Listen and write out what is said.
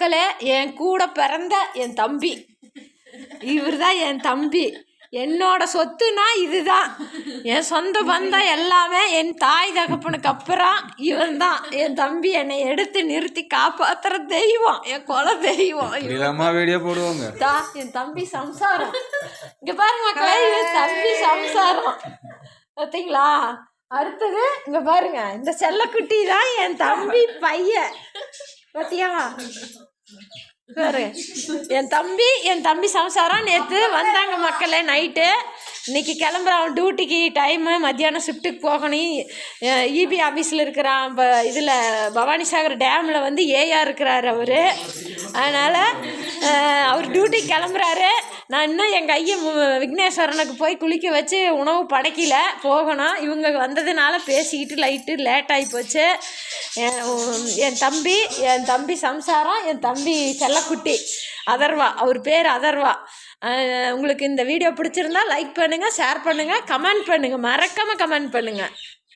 மக்களே, என் கூட பிறந்த என் தம்பி, இவர் தான் என் தம்பி. என்னோட சொத்துனா இதுதான். என் சொந்த பந்தம் எல்லாமே என் தாய் தகப்பனுக்கு அப்புறம் இவன் தான் என் தம்பி. என்னை எடுத்து நிறுத்தி காப்பாத்துற தெய்வம், என் குல தெய்வம். வீடியோ போடுவாங்க. என் தம்பி சம்சாரம். இங்க பாருங்க மக்களே, என் தம்பி சம்சாரம் பார்த்தீங்களா? அடுத்தது இங்க பாருங்க, இந்த செல்லக்குட்டி தான் என் தம்பி பையன். பார்த்தியா? என் தம்பி சம்சாரம் நேற்று வந்தாங்க மக்களே நைட்டு. இன்னைக்கு கிளம்புறான் அவன் டியூட்டிக்கு. டைமு மத்தியானம் ஷிஃப்ட்டுக்கு போகணும். இபி ஆஃபீஸில் இருக்கிறான். இப்போ இதில் பவானிசாகர் டேமில் வந்து ஏஆர் இருக்கிறார் அவர். அதனால் அவர் டியூட்டிக்கு கிளம்புறாரு. நான் இன்னும் எங்கள் ஐயன் விக்னேஸ்வரனுக்கு போய் குளிக்க வச்சு உணவு படைக்கல, போகணும். இவங்க வந்ததுனால பேசிக்கிட்டு லைட்டு லேட் ஆகி போச்சு. என் தம்பி சம்சாரம், என் தம்பி செல்லக்குட்டி அதர்வா, அவர் பேர் அதர்வா. உங்களுக்கு இந்த வீடியோ பிடிச்சிருந்தா லைக் பண்ணுங்கள், ஷேர் பண்ணுங்கள், கமெண்ட் பண்ணுங்கள், மறக்காமல் கமெண்ட் பண்ணுங்கள்.